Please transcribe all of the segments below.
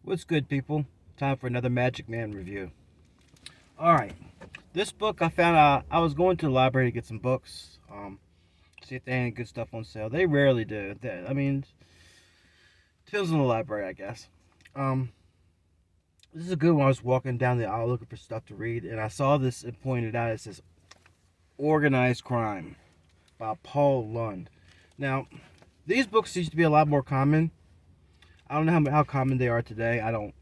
What's good, people? Time for another Magic Man review. Alright, this book I found I was going to the library to get some books, see if they had any good stuff on sale. They rarely do. I mean, depends on the library, I guess. Um, this is a good one. I was walking down the aisle looking for stuff to read, and I saw this and pointed out. It says Organized Crime by Paul Lunde. Now, these books used to be a lot more common. I don't know how common they are today. I don't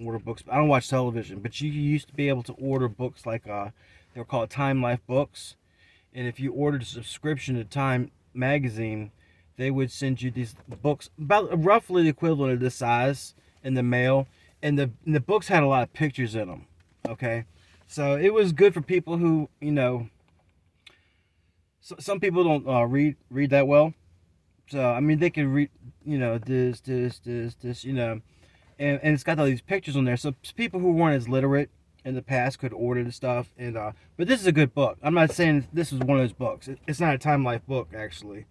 order books. I don't watch television, but you used to be able to order books like they were called Time Life books, and if you ordered a subscription to Time magazine, they would send you these books about roughly the equivalent of this size in the mail, and the books had a lot of pictures in them. Okay, so it was good for people who some people don't read that well. So I mean, they can read this, and it's got all these pictures on there. So people who weren't as literate in the past could order the stuff. And but this is a good book. I'm not saying this is one of those books. It's not a Time Life book actually,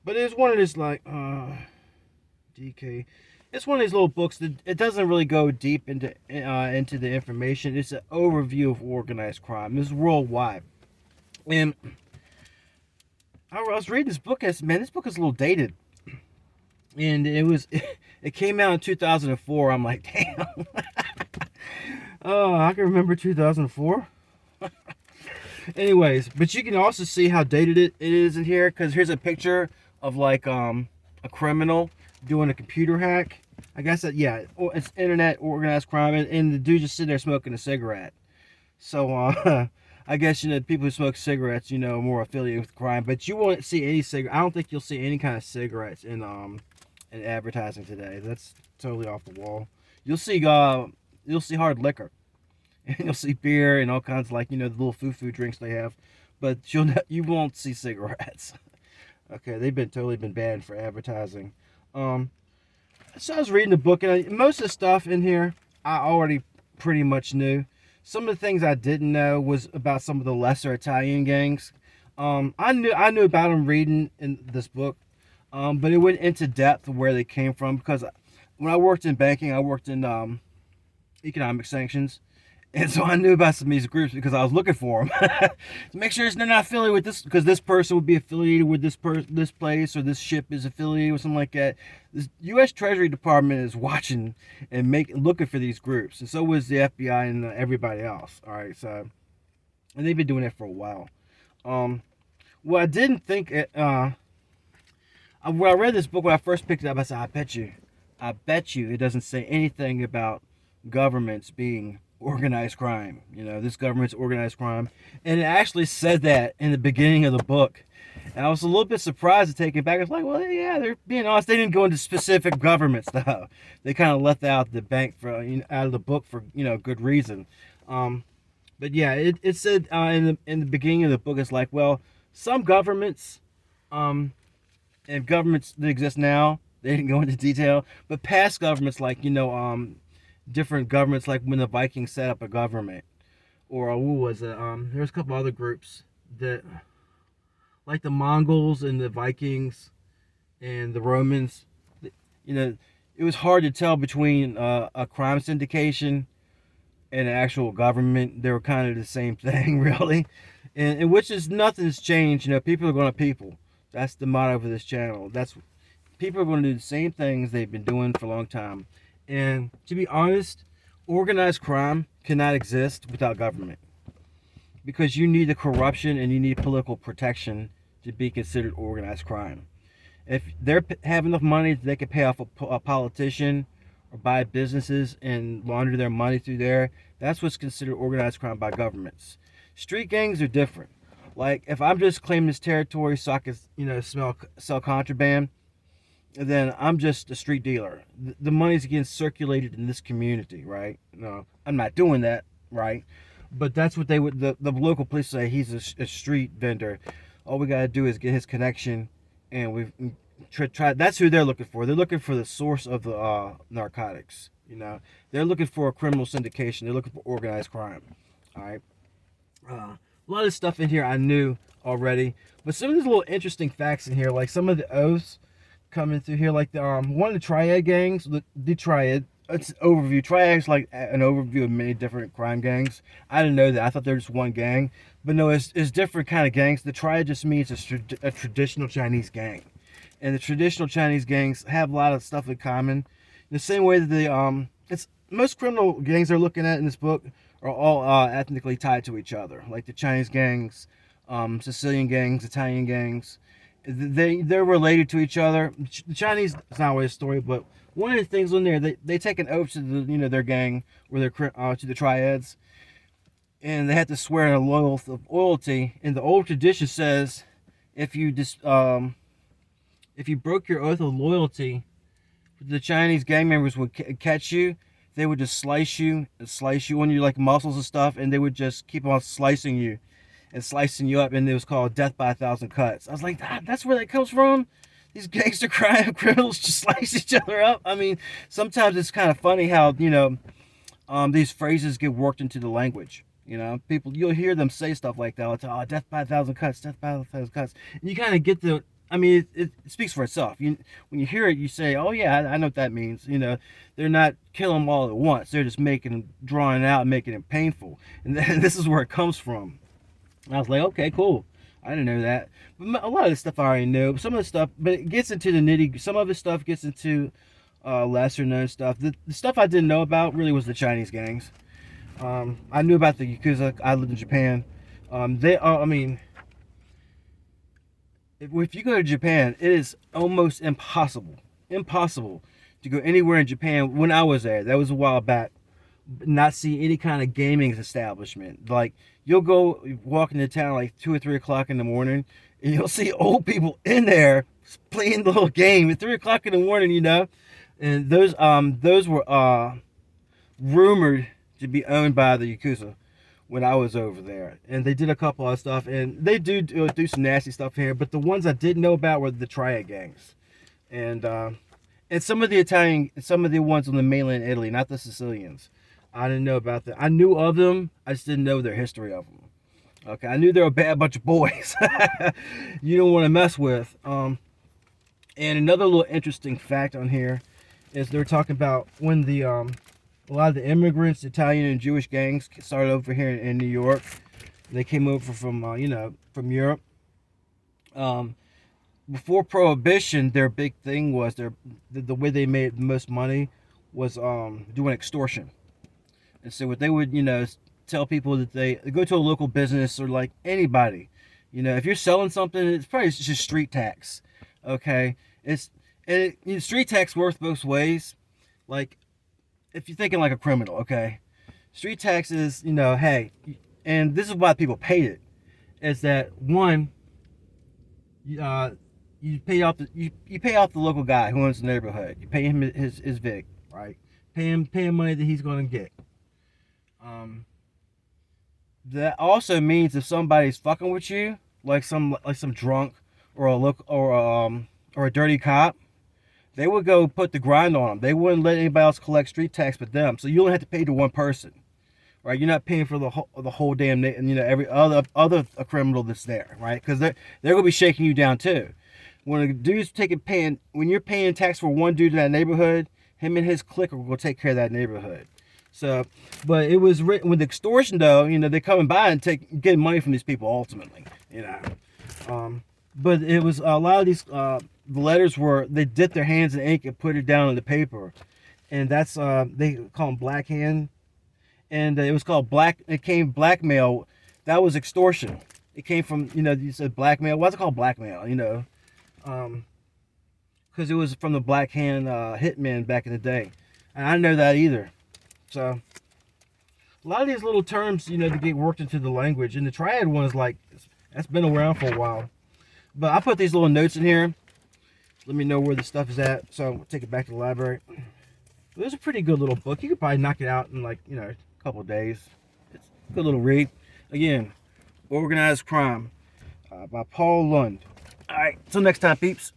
but it's one of these like DK. It's one of these little books that it doesn't really go deep into the information. It's an overview of organized crime. It's worldwide, and I was reading this book. Man, this book is a little dated, and it came out in 2004. I'm like, damn. Oh, I can remember 2004. Anyways, but you can also see how dated it is in here, because here's a picture of like a criminal doing a computer hack. I guess yeah, it's internet organized crime, and the dude just sitting there smoking a cigarette. So I guess people who smoke cigarettes, are more affiliated with crime, but you won't see any cigarette. I don't think you'll see any kind of cigarettes in advertising today. That's totally off the wall. You'll see hard liquor, and you'll see beer and all kinds of the little foo drinks they have, but you won't see cigarettes. Okay, they've been totally banned for advertising. So I was reading the book, and most of the stuff in here I already pretty much knew. Some of the things I didn't know was about some of the lesser Italian gangs. I knew about them reading in this book, but it went into depth of where they came from, because when I worked in banking, I worked in economic sanctions, and so I knew about some of these groups because I was looking for them to make sure they're not affiliated with this, because this person would be affiliated with this place, or this ship is affiliated with something like that. The U.S. Treasury Department is watching and looking for these groups, and so was the FBI and everybody else. All right, so, and they've been doing that for a while. Well, I didn't think when I read this book, when I first picked it up, I said, I bet you it doesn't say anything about governments being organized crime. This government's organized crime, and it actually said that in the beginning of the book, and I was a little bit surprised to take it back. It's like, well, yeah, they're being honest. They didn't go into specific governments though. They kind of left out the bank out of the book for good reason. But yeah, it said in the beginning of the book, it's like, well, some governments and governments that exist now, they didn't go into detail, but past governments, like different governments, like when the Vikings set up a government, or who was it? There's a couple other groups that, like the Mongols and the Vikings and the Romans. It was hard to tell between a crime syndication and an actual government. They were kind of the same thing, really, and which is nothing's changed. People are going to people. That's the motto for this channel. People are going to do the same things they've been doing for a long time. And to be honest, organized crime cannot exist without government, because you need the corruption and you need political protection to be considered organized crime. If they have enough money, they can pay off a politician or buy businesses and launder their money through there. That's what's considered organized crime by governments. Street gangs are different. Like, if I'm just claiming this territory so I can, sell contraband, then I'm just a street dealer. The money's getting circulated in this community, right? No, I'm not doing that, right? But that's what the local police say. He's a street vendor. All we gotta do is get his connection, and we've tried. That's who they're looking for. They're looking for the source of the narcotics. They're looking for a criminal syndication. They're looking for organized crime. All right. A lot of stuff in here I knew already, but some of these little interesting facts in here, like some of the oaths coming through here, like one of the triad gangs, the triad, it's an overview. Triad's like an overview of many different crime gangs. I didn't know that. I thought there was one gang, but no, it's different kind of gangs. The triad just means a traditional Chinese gang, and the traditional Chinese gangs have a lot of stuff in common. The same way that it's most criminal gangs they're looking at in this book are all ethnically tied to each other, like the Chinese gangs, Sicilian gangs, Italian gangs. They're related to each other. The Chinese, it's not always a story, but one of the things in there, they take an oath to their gang or their to the triads, and they have to swear an oath of loyalty. And the old tradition says, if you if you broke your oath of loyalty, the Chinese gang members would catch you. They would just slice you on your like muscles and stuff, and they would just keep on slicing you and slicing you up, and it was called death by 1,000 cuts. I was like, that's where that comes from? These gangster crime criminals just slice each other up? I mean, sometimes it's kind of funny how, these phrases get worked into the language. People, you'll hear them say stuff like that. It's, oh, death by 1,000 cuts, death by 1,000 cuts. And you kind of get it speaks for itself. When you hear it, you say, oh, yeah, I know what that means. They're not killing them all at once. They're just drawing it out and making it painful. And this is where it comes from. I was like, okay, cool. I didn't know that. But a lot of this stuff I already know. Some of the stuff, but it gets into the nitty. Some of the stuff gets into lesser known stuff. The stuff I didn't know about really was the Chinese gangs. I knew about the Yakuza. I lived in Japan. If you go to Japan, it is almost impossible to go anywhere in Japan. When I was there, that was a while back, not see any kind of gaming establishment. Like, you'll go walk into town like 2 or 3 o'clock in the morning, and you'll see old people in there playing the little game at 3 o'clock in the morning, And those were rumored to be owned by the Yakuza when I was over there. And they did a couple of stuff, and they do some nasty stuff here. But the ones I didn't know about were the triad gangs, and some of the ones on the mainland Italy, not the Sicilians. I didn't know about them. I knew of them. I just didn't know their history of them. Okay, I knew they were a bad bunch of boys. You don't want to mess with. And another little interesting fact on here is they're talking about when a lot of the immigrants, Italian and Jewish gangs, started over here in New York. They came over from from Europe. Before Prohibition, their big thing was the way they made the most money was doing extortion. And so what they would, tell people that they go to a local business or like anybody, if you're selling something, it's probably just street tax. Okay, street tax works both ways. Like, if you're thinking like a criminal, okay, street tax is, hey, and this is why people paid it, is that one, you pay off the local guy who owns the neighborhood. You pay him his vig, right? Pay him money that he's gonna get. That also means if somebody's fucking with you, like some drunk or a dirty cop, they would go put the grind on them. They wouldn't let anybody else collect street tax but them. So you only have to pay to one person, right? You're not paying for the whole damn, every other criminal that's there, right? Because they're gonna be shaking you down too. When a dude's when you're paying tax for one dude in that neighborhood, him and his clique will take care of that neighborhood. So, but it was written with extortion, though. They're coming by and getting money from these people ultimately. But it was a lot of these. The letters were, they dipped their hands in ink and put it down on the paper, and that's they call them black hand, and it was called black. It came blackmail. That was extortion. It came from you said blackmail. Why's it called blackmail? Because it was from the black hand hitmen back in the day, and I didn't know that either. So a lot of these little terms, to get worked into the language. And the triad one is like, that's been around for a while. But I put these little notes in here. Let me know where the stuff is at. So I'll take it back to the library. It was a pretty good little book. You could probably knock it out in like, a couple of days. It's a good little read. Again, Organized Crime by Paul Lunde. All right, till next time, peeps.